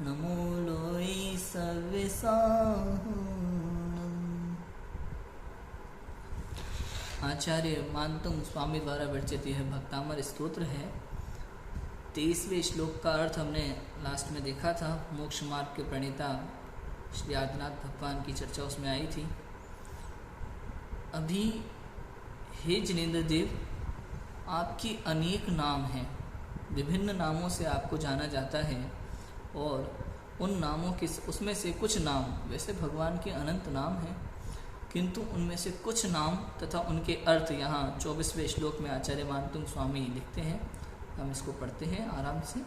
नमो लोई सर्वेसाहुणम्। आचार्य मानतुंग स्वामी द्वारा विरचित यह भक्तामर स्तोत्र है। 23वें श्लोक का अर्थ हमने लास्ट में देखा था। मोक्ष मार्ग के प्रणेता श्री आदिनाथ भगवान की चर्चा उसमें आई थी। अभी हे जिनेंद्र देव, आपकी अनेक नाम हैं, विभिन्न नामों से आपको जाना जाता है और उन नामों के उसमें से कुछ नाम, वैसे भगवान के अनंत नाम हैं, किंतु उनमें से कुछ नाम तथा उनके अर्थ यहाँ 24वें श्लोक में आचार्य मानतुंग स्वामी लिखते हैं। हम इसको पढ़ते हैं आराम से।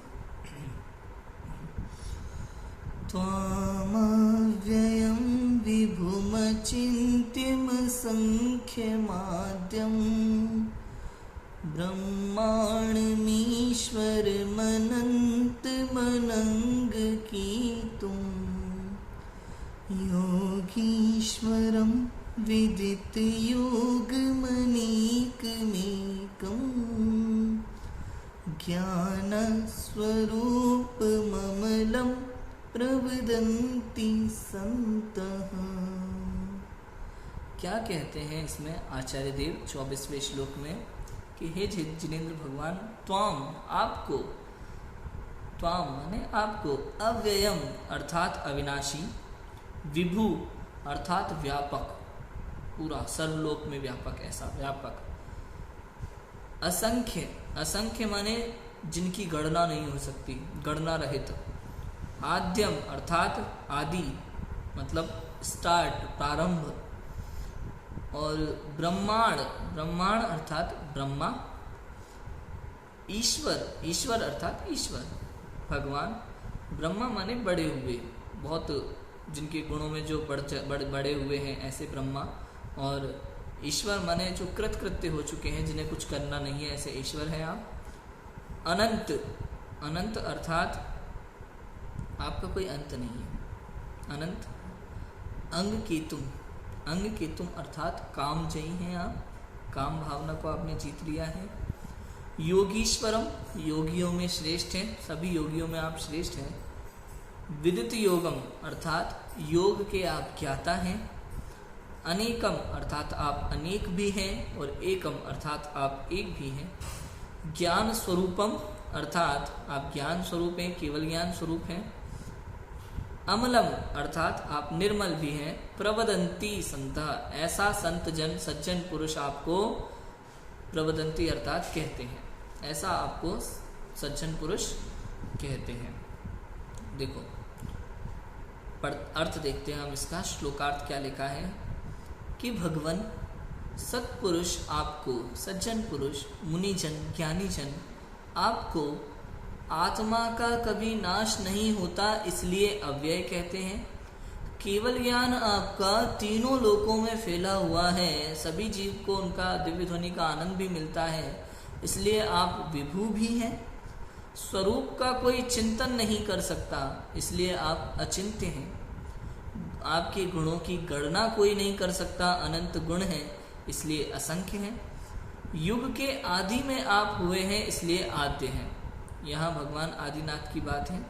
त्वामव्ययं विभुमचिन्त्यं संख्यमाद्यं ब्रह्माण्डमीश्वरमनन्तमनङ्गकीर्तुं योगीश्वरं विदितयोगमनेकमेकम् ज्ञानस्वरूपममलं प्रवदन्ति सन्तः। क्या कहते हैं इसमें आचार्य देव 24वें श्लोक में कि हे जिनेंद्र भगवान, त्वाम आपको, त्वाम माने आपको, अव्ययम अर्थात अविनाशी, विभु अर्थात व्यापक, पूरा सर्वलोक में व्यापक, ऐसा व्यापक, असंख्य, असंख्य माने जिनकी गणना नहीं हो सकती, गणना रहित, आद्यम अर्थात आदि मतलब स्टार्ट, प्रारंभ, और ब्रह्मांड, ब्रह्मांड अर्थात ब्रह्मा, ईश्वर, ईश्वर अर्थात ईश्वर भगवान, ब्रह्मा माने बड़े हुए, बहुत जिनके गुणों में जो बड़े हुए हैं ऐसे ब्रह्मा, और ईश्वर माने जो कृतकृत्य हो चुके हैं, जिन्हें कुछ करना नहीं है, ऐसे ईश्वर है आप। अनंत, अनंत अर्थात आपका कोई अंत नहीं है, अनंत। अंग की तुम, अंग के तुम अर्थात कामजयी हैं आप, काम भावना को आपने जीत लिया है। योगीश्वरम, योगियों में श्रेष्ठ हैं, सभी योगियों में आप श्रेष्ठ हैं। विदित योगम अर्थात योग के आप ज्ञाता हैं। अनेकम अर्थात आप अनेक भी हैं, और एकम अर्थात आप एक भी हैं। ज्ञान स्वरूपम अर्थात आप ज्ञान स्वरूप हैं, केवल ज्ञान स्वरूप हैं। अमलम अर्थात आप निर्मल भी हैं। प्रवदंती संतः, ऐसा संत जन सज्जन पुरुष आपको प्रवदंती अर्थात कहते हैं, ऐसा आपको सज्जन पुरुष कहते हैं। देखो अर्थ देखते हैं हम इसका। श्लोकार्थ क्या लिखा है कि भगवान सत्पुरुष आपको, सज्जन पुरुष, मुनिजन, ज्ञानीजन आपको आत्मा का कभी नाश नहीं होता, इसलिए अव्यय कहते हैं। केवल ज्ञान आपका तीनों लोकों में फैला हुआ है, सभी जीव को उनका दिव्य ध्वनि का आनंद भी मिलता है, इसलिए आप विभू भी हैं। स्वरूप का कोई चिंतन नहीं कर सकता, इसलिए आप अचिंत्य हैं। आपके गुणों की गणना कोई नहीं कर सकता, अनंत गुण हैं, इसलिए असंख्य हैं। युग के आदि में आप हुए हैं, इसलिए आद्य हैं। यहाँ भगवान आदिनाथ की बात है।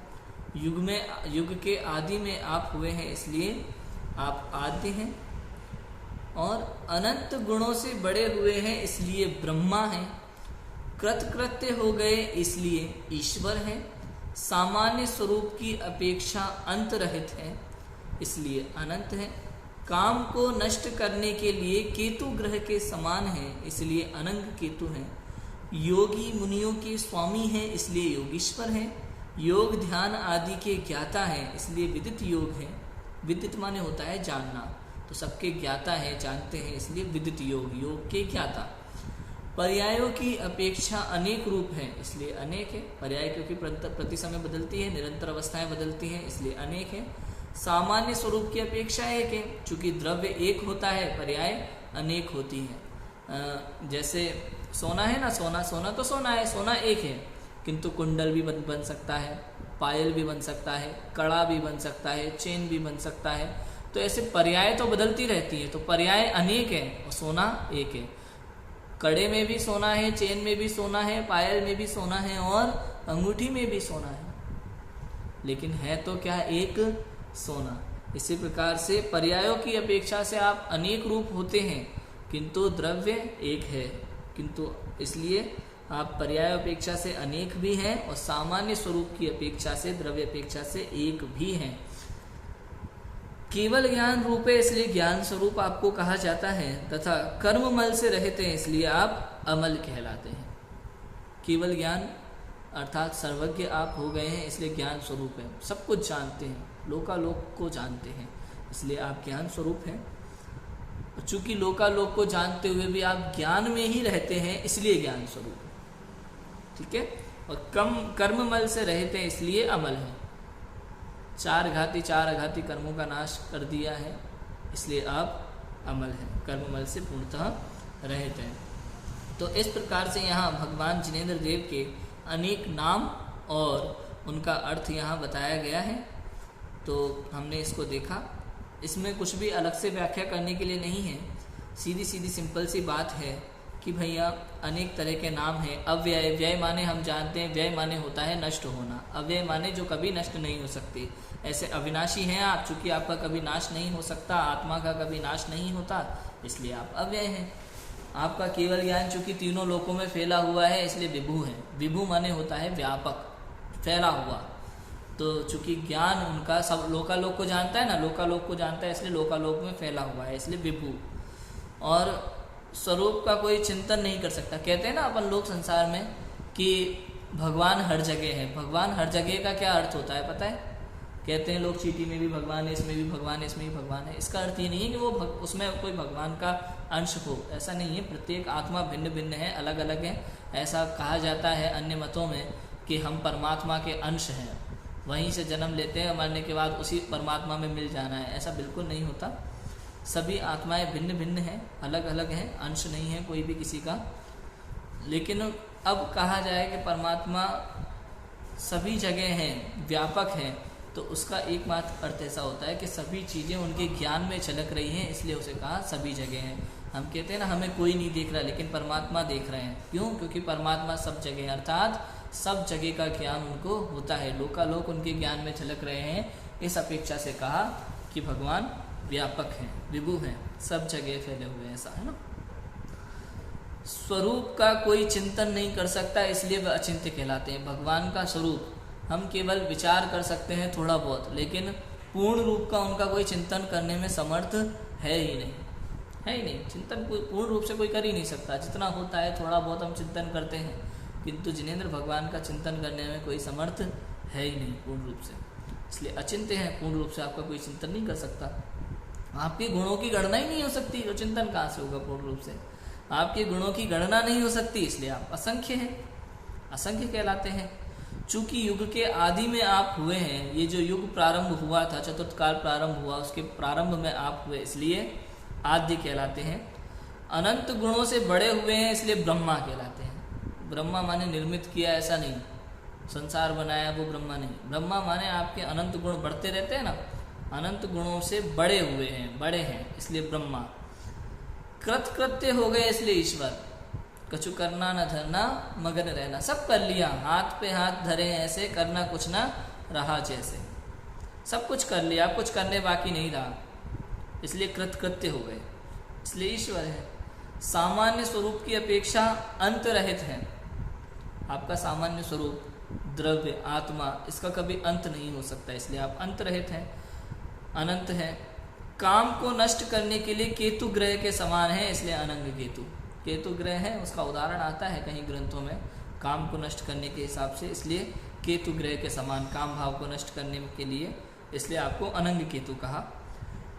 युग के आदि में आप हुए हैं, इसलिए आप आद्य हैं। और अनंत गुणों से बड़े हुए हैं, इसलिए ब्रह्मा हैं। कृतकृत्य हो गए, इसलिए ईश्वर हैं। सामान्य स्वरूप की अपेक्षा अंत रहित है, इसलिए अनंत है। काम को नष्ट करने के लिए केतु ग्रह के समान है, इसलिए अनंग केतु हैं। योगी मुनियों के स्वामी हैं, इसलिए योगीश्वर हैं। योग ध्यान आदि के ज्ञाता हैं, इसलिए विदित योग है। विदित माने होता है जानना, तो सबके ज्ञाता है, जानते हैं, इसलिए विदित योग, योग के ज्ञाता। पर्यायों की अपेक्षा अनेक रूप हैं, इसलिए अनेक है। पर्याय क्योंकि प्रति समय बदलती है, निरंतर अवस्थाएं बदलती हैं, इसलिए अनेक है। सामान्य स्वरूप की अपेक्षा एक है, चूंकि द्रव्य एक होता है, पर्याय अनेक होती है। जैसे सोना है ना, सोना तो सोना है, सोना एक है, किंतु कुंडल भी बन सकता है, पायल भी बन सकता है, कड़ा भी बन सकता है, चेन भी बन सकता है। तो ऐसे पर्याय तो बदलती रहती है, तो पर्याय अनेक है और सोना एक है। कड़े में भी सोना है, चेन में भी सोना है, पायल में भी सोना है और अंगूठी में भी सोना है। लेकिन है तो क्या, एक सोना। इसी प्रकार से पर्यायों की अपेक्षा से आप अनेक रूप होते हैं किंतु द्रव्य एक है, किंतु इसलिए आप पर्याय अपेक्षा से अनेक भी हैं और सामान्य स्वरूप की अपेक्षा से, द्रव्य अपेक्षा से एक भी हैं। केवल ज्ञान रूप है इसलिए ज्ञान स्वरूप आपको कहा जाता है, तथा कर्म मल से रहित हैं इसलिए आप अमल कहलाते हैं। केवल ज्ञान अर्थात सर्वज्ञ आप हो गए हैं इसलिए ज्ञान स्वरूप है, सब कुछ जानते हैं, लोकालोक को जानते हैं इसलिए आप ज्ञान स्वरूप हैं। चूंकि लोकालोक को जानते हुए भी आप ज्ञान में ही रहते हैं इसलिए ज्ञान स्वरूप है, ठीक है। और कम कर्म मल से रहते हैं इसलिए अमल है। चार आघाती कर्मों का नाश कर दिया है इसलिए आप अमल है, कर्ममल से पूर्णतः रहित हैं। तो इस प्रकार से यहाँ भगवान जिनेंद्र देव के अनेक नाम और उनका अर्थ यहाँ बताया गया है। तो हमने इसको देखा, इसमें कुछ भी अलग से व्याख्या करने के लिए नहीं है, सीधी सिंपल सी बात है कि भैया अनेक तरह के नाम हैं। अव्यय, व्यय माने हम जानते हैं, व्यय माने होता है नष्ट होना, अव्यय माने जो कभी नष्ट नहीं हो सकती। ऐसे अविनाशी हैं आप, चूंकि आपका कभी नाश नहीं हो सकता, आत्मा का कभी नाश नहीं होता, इसलिए आप अव्यय हैं। आपका केवल ज्ञान चूंकि तीनों लोकों में फैला हुआ है इसलिए विभु है। विभु माने होता है व्यापक, फैला हुआ। तो चूंकि ज्ञान उनका सब लोकालोक को जानता है ना, लोकालोक को जानता है इसलिए लोकालोक में फैला हुआ है, इसलिए विभु। और स्वरूप का कोई चिंतन नहीं कर सकता। कहते हैं ना अपन लोग संसार में कि भगवान हर जगह है। भगवान हर जगह का क्या अर्थ होता है पता है? कहते हैं लोग चींटी में भी भगवान है, इसमें भी भगवान है, इसमें भी भगवान है। इसका अर्थ ये नहीं है कि वो उसमें कोई भगवान का अंश हो, ऐसा नहीं है। प्रत्येक आत्मा भिन्न भिन्न है, अलग अलग है। ऐसा कहा जाता है अन्य मतों में कि हम परमात्मा के अंश हैं, वहीं से जन्म लेते हैं, मरने के बाद उसी परमात्मा में मिल जाना है, ऐसा बिल्कुल नहीं होता। सभी आत्माएं भिन्न भिन्न हैं, अलग अलग हैं, अंश नहीं है कोई भी किसी का। लेकिन अब कहा जाए कि परमात्मा सभी जगह है, व्यापक है, तो उसका एकमात्र अर्थ ऐसा होता है कि सभी चीज़ें उनके ज्ञान में झलक रही हैं, इसलिए उसे कहा सभी जगह हैं। हम कहते हैं ना हमें कोई नहीं देख रहा, लेकिन परमात्मा देख रहे हैं। क्यों? क्योंकि परमात्मा सब जगह है, अर्थात सब जगह का ज्ञान उनको होता है। लोकालोक उनके ज्ञान में झलक रहे हैं, इस अपेक्षा से कहा कि भगवान व्यापक हैं, विभु हैं, सब जगह फैले हुए हैं, ऐसा है ना। स्वरूप का कोई चिंतन नहीं कर सकता, इसलिए वह अचिंत्य कहलाते हैं। भगवान का स्वरूप हम केवल विचार कर सकते हैं थोड़ा बहुत, लेकिन पूर्ण रूप का उनका कोई चिंतन करने में समर्थ है ही नहीं। चिंतन पूर्ण रूप से कोई कर ही नहीं सकता। जितना होता है थोड़ा बहुत हम चिंतन करते हैं, किंतु जिनेंद्र भगवान का चिंतन करने में कोई समर्थ है ही नहीं पूर्ण रूप से, इसलिए अचिंत्य है। पूर्ण रूप से आपका कोई चिंतन नहीं कर सकता। आपके गुणों की गणना ही नहीं हो सकती, तो चिंतन कहाँ से होगा? पूर्ण रूप से आपके गुणों की गणना नहीं हो सकती, इसलिए आप असंख्य हैं, असंख्य कहलाते हैं। चूंकि युग के आदि में आप हुए हैं, ये जो युग प्रारंभ हुआ था, चतुर्थ काल प्रारंभ हुआ, उसके प्रारंभ में आप हुए, इसलिए आदि कहलाते हैं। अनंत गुणों से बड़े हुए हैं, इसलिए ब्रह्मा कहलाते हैं। ब्रह्मा माने निर्मित किया ऐसा नहीं, संसार बनाया वो ब्रह्मा नहीं। ब्रह्मा माने आपके अनंत गुण बढ़ते रहते हैं ना, अनंत गुणों से बड़े हुए हैं, बड़े हैं, इसलिए ब्रह्मा। कृत्य हो गए इसलिए ईश्वर। कछु करना न धरना मगन रहना, सब कर लिया, हाथ पे हाथ धरे ऐसे, करना कुछ ना रहा जैसे। सब कुछ कर लिया, अब कुछ करने बाकी नहीं रहा, इसलिए कृत्य हो गए, इसलिए ईश्वर है। सामान्य स्वरूप की अपेक्षा अंत रहित है। आपका सामान्य स्वरूप द्रव्य आत्मा, इसका कभी अंत नहीं हो सकता, इसलिए आप अंत रहित हैं, अनंत है। काम को नष्ट करने के लिए केतु ग्रह के समान है, इसलिए अनंग केतु ग्रह है। उसका उदाहरण आता है कहीं ग्रंथों में, काम को नष्ट करने के हिसाब से, इसलिए केतु ग्रह के समान, काम भाव को नष्ट करने के लिए, इसलिए आपको अनंग केतु कहा।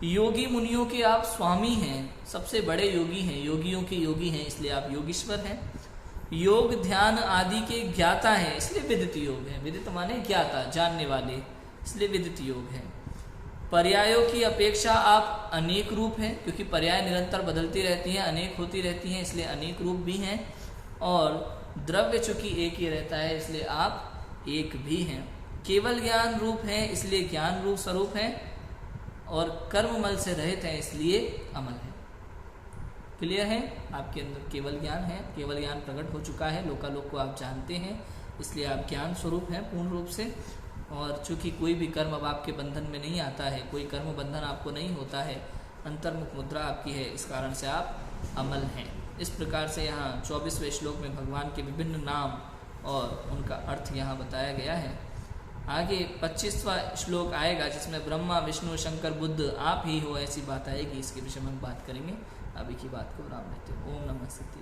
योगी मुनियों के आप स्वामी हैं, सबसे बड़े योगी हैं, योगियों के योगी हैं, इसलिए आप योगीश्वर हैं। योग ध्यान आदि के ज्ञाता हैं, इसलिए विदित योग है। विदित माने ज्ञाता, जानने वाले, इसलिए विदित योग है। पर्यायों की अपेक्षा आप अनेक रूप हैं, क्योंकि पर्याय निरंतर बदलती रहती हैं, अनेक होती रहती हैं, इसलिए अनेक रूप भी हैं। और द्रव्य चूंकि एक ही रहता है, इसलिए आप एक भी हैं। केवल ज्ञान रूप है, इसलिए ज्ञान रूप स्वरूप है। और कर्ममल से रहित हैं, इसलिए अमल है। क्लियर है? आपके अंदर केवल ज्ञान है, केवल ज्ञान प्रकट हो चुका है, लोकालोक को आप जानते हैं, इसलिए आप ज्ञान स्वरूप हैं पूर्ण रूप से। और चूँकि कोई भी कर्म अब आपके बंधन में नहीं आता है, कोई कर्म बंधन आपको नहीं होता है, अंतर्मुख मुद्रा आपकी है, इस कारण से आप अमल हैं। इस प्रकार से यहाँ 24वें श्लोक में भगवान के विभिन्न नाम और उनका अर्थ यहाँ बताया गया है। आगे 25वां श्लोक आएगा जिसमें ब्रह्मा विष्णु शंकर बुद्ध आप ही हो ऐसी बात आएगी। इसके विषय में हम बात करेंगे। अभी की बात को विराम देते हैं। ओम नमः सिद्धि।